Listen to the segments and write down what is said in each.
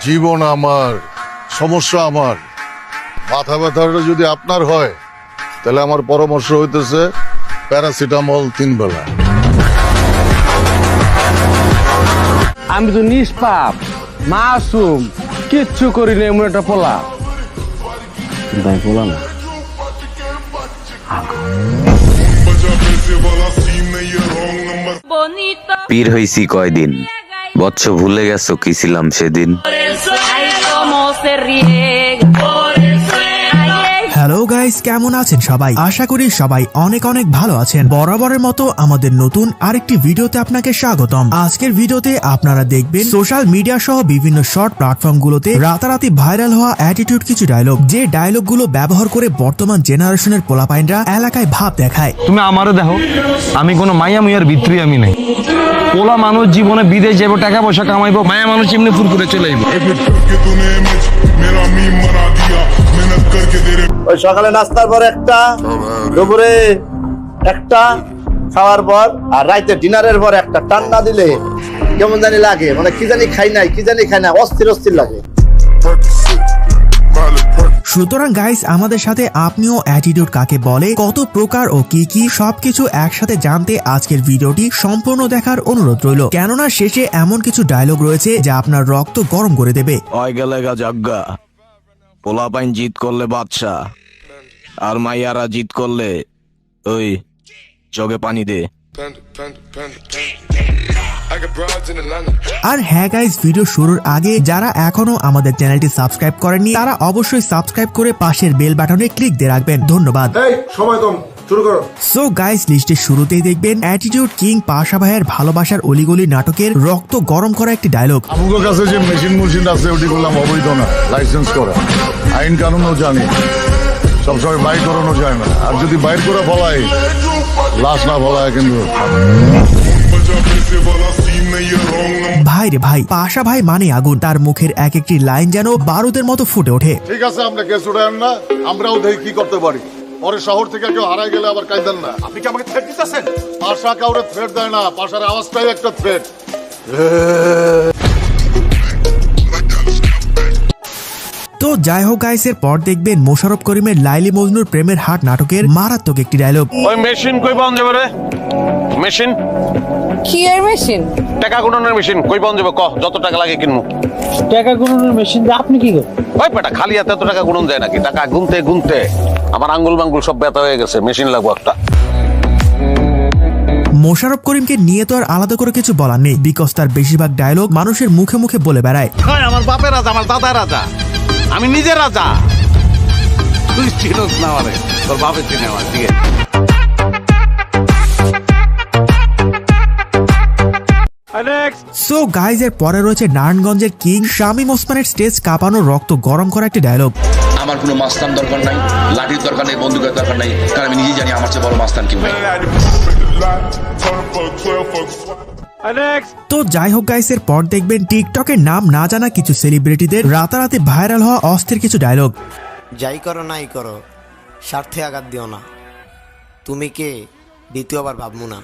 জীবন আমার, সমস্যা আমার। মাথা ব্যথাটা যদি আপনার হয় তাহলে আমার পরামর্শ হইতেছে প্যারাসিটামল 3 বেলা। আমি তো নিষ্পাপ, মাসুম, কিচ্ছু করি না এমন একটা পোলা। তাই পোলা না, পীর হইছি কয়দিন, বৎস ভুলে গেছো কি ছিলাম সেদিন। হ্যালো গাইস, কেমন আছেন সবাই? আশা করি সবাই অনেক অনেক ভালো আছেন। বরাবরের মতো আমাদের নতুন আরেকটি ভিডিওতে আপনাকে স্বাগতম। আজকের ভিডিওতে আপনারা দেখবেন সোশ্যাল মিডিয়া সহ বিভিন্ন শর্ট প্ল্যাটফর্ম গুলোতে রাতারাতি ভাইরাল হওয়া অ্যাটিটিউড কিছু ডায়লগ, যে ডায়লগ গুলো ব্যবহার করে বর্তমান জেনারেশনের পোলাপাইনরা এলাকায় ভাব দেখায়। তুমি আমারে দেখো, আমি কোনো মাইয়া মুইয়ার ভিতরে আমি নাই। পোলা মানুষ জীবনে বিদেশ যাবো, টাকা পয়সা কামাইবো, মায়া মানুষ এমনি ফুরফুরে চলে যাইব। ওই সকালে নাস্তার পর একটা, দুপুরে একটা, খাওয়ার পর আর রাইতে ডিনারের পর একটা টান্না দিলে কেমন জানি লাগে, মানে কি জানি খাই নাই, অস্থির অস্থির লাগে। সুতরাং গাইস, আমাদের সাথে আপনিও অ্যাটিটিউড কাকে বলে, কত প্রকার ও কি কি সবকিছু একসাথে জানতে আজকের ভিডিওটি সম্পূর্ণ দেখার অনুরোধ রইল। কেননা শেষে এমন কিছু ডায়লগ রয়েছে যা আপনার রক্ত গরম করে দেবে। জাগ্গা পোলা পাইন জিত করলে বাদশা, আর মাইয়ারা জিত করলে ওই জগে পানি দে। আর হ্যাঁ গাইস, ভিডিও শুরুর আগে যারা এখনো আমাদের চ্যানেলটি সাবস্ক্রাইব করেননি তারা অবশ্যই সাবস্ক্রাইব করে পাশের বেল বাটনে ক্লিক দিয়ে রাখবেন। ধন্যবাদ। সো গাইস, লিস্টের শুরুতেই দেখবেন অ্যাটিটিউড কিং পাশা ভাইয়ের ভালোবাসার অলিগলি নাটকের রক্ত গরম করা একটি ডায়লগ। আমার কাছে যে মেশিন আছে ওটি করলাম অবৈধ না, লাইসেন্স করা, আইন কানুনও জানি, সবসময় বাইর করানো যায় না। আর যদি বাইর করে ফলায়, লাশ না ফলায় কিন্তু। ভাই রে ভাই, পাশা ভাই মানে আগুন। তার মুখের এক একটি লাইন যেন বারুদের মতো ফুটে ওঠে। ঠিক আছে, আমরা কেস উঠায়েন না, আমরাও দেখি কি করতে পারি। পরে শহর থেকে কেউ হারাই গেলে আবার কাইদেন না। আপনি কি আমাকে থ্রেট দিতেছেন? পাশা কাউরে থ্রেট দেয় না, পাশার আওয়াজটাই একটা থ্রেট। তো যাই হোক গাইস, এর পর দেখবেন মোশাররফ করিমের লাইলি মজনুর প্রেমের হাট নাটকের মারাত্মক একটি ডায়লগ। ওই মেশিন কই পাওয়া যাবে রে? মেশিন কি এর মেশিন? টাকা গুণনের মেশিন কই পাওয়া যাবে? কহ, যত টাকা লাগে কিনবো। টাকা গুণনের মেশিন দিয়ে আপনি কি করেন? ওই বেটা, খালি হাতে এত টাকা গুণন যায় নাকি? টাকা গুনতে গুনতে আমার আঙ্গুল মাঙ্গুল সব ব্যথা হয়ে গেছে, মেশিন লাগবো একটা। মোশাররফ করিমকে নিয়ে তো আর আলাদা করে কিছু বলার নেই, বিকজ তার বেশিরভাগ ডায়লগ মানুষের মুখে মুখে বলে বেড়ায়। আমার বাপের রাজা, আমার দাদার রাজা, আমি নিজে রাজা। তুই চিনোস না আমারে, তোর বাপে চিনে আমার। ঠিক আছে, সো গাইজ, এর পরে রয়েছে নারায়ণগঞ্জের কিং শামীম ওসমানের স্টেজ কাঁপানো রক্ত গরম করা একটি ডায়লগ। আমার কোনো মাস্তান দরকার নাই, লাঠির দরকার নেই, বন্দুকের দরকার নাই, কারণ আমি নিজেই জানি আমার চেয়ে বড় মাস্তান কেউ নাই। তো যাই হোক গাইস, এর পর দেখবেন টিকটকের নাম না জানা কিছু সেলিব্রিটিদের রাতারাতি ভাইরাল হওয়া অস্থির কিছু ডায়লগ। যাই করো নাই করো, স্বার্থে আঘাত দিও না, তুমি কে দ্বিতীয়বার ভাববো না।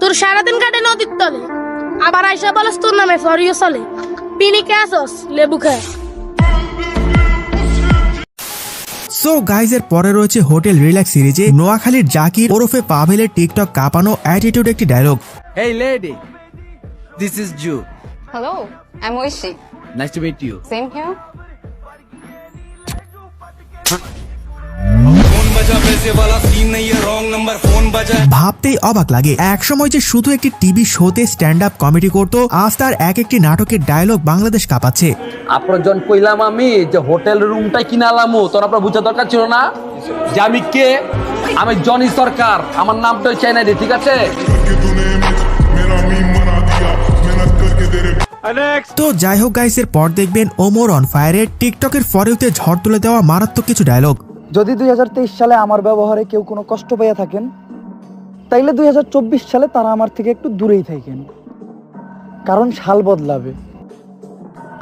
তোর সারাদিন কাটে নদীর তলে, আবার আইসা বলস তোর নামে ফরিও চলে, পিনি কে আসস লেবু খায়। সো গাইজ, এর পরে রয়েছে হোটেল রিল্যাক্স সিরিজে নোয়াখালীর জাকির ওরফে পাভেলের টিকটক কাঁপানো অ্যাটিটিউড একটি dialogue. Hey lady, this is Ju. Hello, I'm Oishi. Nice to meet you. Same here. ভাবতেই অবাক লাগে, একসময় যে শুধু একটি টিভি শোতে স্ট্যান্ড আপ কমেডি করতো, আজ তার এক একটি নাটকের ডায়লগ বাংলাদেশ কাঁপাচ্ছে। আপনার জন কইলাম আমি যে হোটেল রুমটাই কিনালামু, তোর আপনার বুঝা দরকার ছিল না যে আমি কে? আমি জনি সরকার, আমার নামটাই চাই না রে, ঠিক আছে? তো যাই হোক গাইস, এর পর দেখবেন ওমর অন ফায়ারের টিকটকের ফরেউতে ঝড় তুলে দেওয়া মারাত্মক কিছু ডায়লগ। যদি 2023 সালে আমার ব্যবহারে কেউ কোনো কষ্ট পেয়ে থাকেন, তাইলে 2024 সালে তারা আমার থেকে একটু দূরেই থাকেন, কারণ সাল বদলাবে,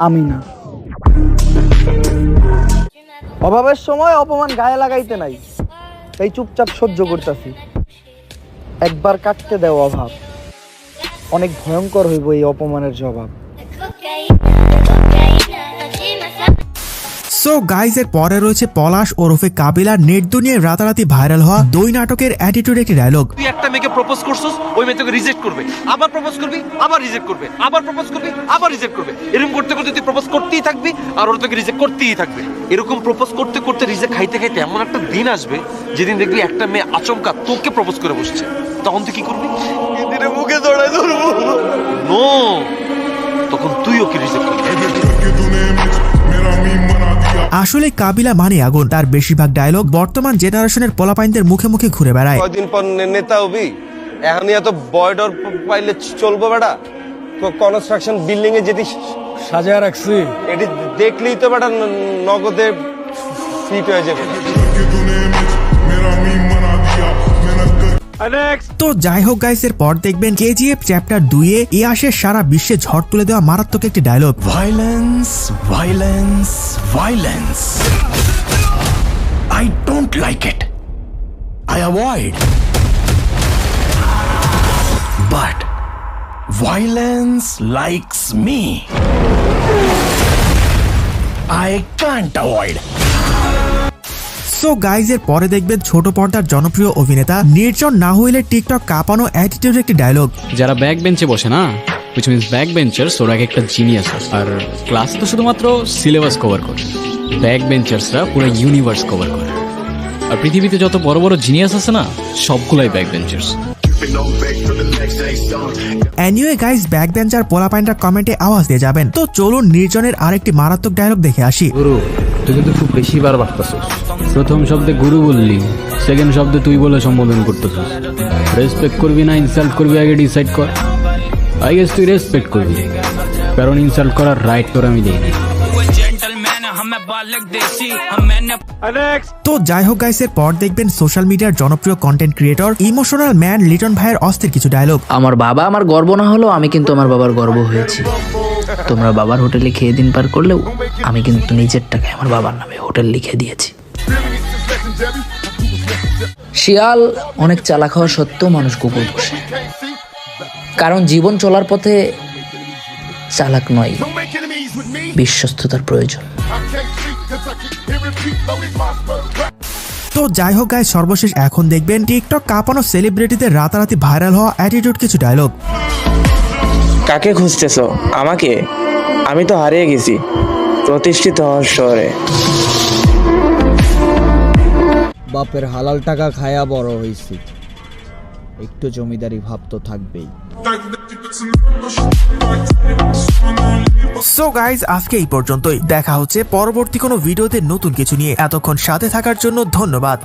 আমি না। অভাবের সময় অপমান গায়ে লাগাইতে নাই, তাই চুপচাপ সহ্য করতেছি। একবার কাটতে দেও অভাব, অনেক ভয়ঙ্কর হইব এই অপমানের জবাব। সো গাইজ এর পরে রয়েছে পলাশ ওরফে কাবিলার নেট দুনিয়ায় রাতারাতি ভাইরাল হওয়া দই নাটকের অ্যাটিটিউড একটি ডায়লগ। তুই একটা মেয়েকে প্রপোজ করছস, ওই মেয়ে তোকে রিজেক্ট করবে, আবার প্রপোজ করবি, আবার রিজেক্ট করবে, আবার প্রপোজ করবি, আবার রিজেক্ট করবে। এরকম করতে করতে তুই প্রপোজ করতেই থাকবি আর ওর তোকে রিজেক্ট করতেই থাকবে। এরকম প্রপোজ করতে করতে রিজেক্ট খাইতে খাইতে এমন একটা দিন আসবে যেদিন দেখবি একটা মেয়ে আচমকা তোকে প্রপোজ করে বসছে। তখন তুই কি করবি? দিনে মুখে জড়ায় ধরবো। নো, তখন তুই ওকে রিজেক্ট করবি। আসলে কাবিলা মানে আগুন। তার বেশিরভাগ ডায়লগ বর্তমান জেনারেশনের পোলাপাইনদের মুখে মুখে ঘুরে বেড়ায়। কয়দিন পর নেতা হবি, এখন এত বয়ডর পাইলে চলবো বেটা? কনস্ট্রাকশন বিল্ডিং এ যেটি সাজায় রাখছি এটি দেখলেই তো বেটা নগদে ফিট হয়ে যাবে। তো যাই হোক গাইস, এর পর দেখবেন কেজিএফ চ্যাপ্টার 2-এ ইয়াসের সারা বিশ্বে ঝড় তুলে দেওয়া মারাত্মক একটি dialogue. Violence violence violence, I don't like it, I avoid, but violence likes me, I can't avoid. So guys এর পরে দেখবেন ছোট পর্দার জনপ্রিয় অভিনেতা নির্জন নাহুইলের টিকটক কাঁপানো অ্যাটিটিউড একটি ডায়লগ। যারা ব্যাক বেঞ্চে বসে না, which means ব্যাক বেঞ্চার্স, ওরা একটা জিনিয়াস। আর ক্লাস তো শুধুমাত্র সিলেবাস কভার করে, ব্যাক বেঞ্চার্সরা পুরো ইউনিভার্স কভার করে। আর পৃথিবীতে যত বড় বড় জিনিয়াস আছে না, সবগুলাই back benchers. Anyway guys, back bencher পোলাপাইনরা কমেন্টে আওয়াজ দিয়ে যাবেন। তো চলুন নির্জনের আরেকটি মারাত্মক ডায়লগ দেখে আসি। গুরু, তুই কিন্তু খুব বেশি বার বাড়তেছিস। প্রথম শব্দে গুরু বললি, সেকেন্ড শব্দে তুই বলে সম্বোধন করতেছিস। রেসপেক্ট করবি না ইনসাল্ট করবি আগে ডিসাইড কর। আই গেস তুই রেসপেক্ট করবি, কারণ ইনসাল্ট করার রাইট তোর আমি দেই। তো যাই হোক গাইস, এর পর দেখবেন সোশ্যাল মিডিয়ার জনপ্রিয় content creator emotional man Liton ভাইয়ের অস্থির কিছু ডায়লগ। আমার বাবা আমার গর্ব না হলেও আমি কিন্তু আমার বাবার গর্ব হয়েছি। তোমরা বাবার হোটেলে খেয়ে দিন পার করলেও আমি কিন্তু নিজের টাকায় আমার বাবার নামে হোটেল লিখে দিয়েছি। শিয়াল অনেক চালাক হওয়া সত্ত্বেও মানুষ কুকুর পোষে, কারণ জীবন চলার পথে চালাক নয়, বিশ্বস্ততার প্রয়োজন। তো যাই হোক গাইস, সর্বশেষ এখন দেখবেন টিকটক কাঁপানো সেলিব্রিটিদের রাতারাতি ভাইরাল হওয়া অ্যাটিটিউড কিছু ডায়লগ। কাকে খুঁজতেছো? আমাকে? আমি তো হারিয়ে গেছি প্রতিষ্ঠিত হওয়ার শহরে। বাপের হালাল টাকা খায়া বড় হয়েছি, একটু জমিদারি ভাব তো থাকবেই। সো গাইজ, আজকে এই পর্যন্তই। দেখা হচ্ছে পরবর্তী কোনো ভিডিওতে নতুন কিছু নিয়ে। এতক্ষণ সাথে থাকার জন্য ধন্যবাদ।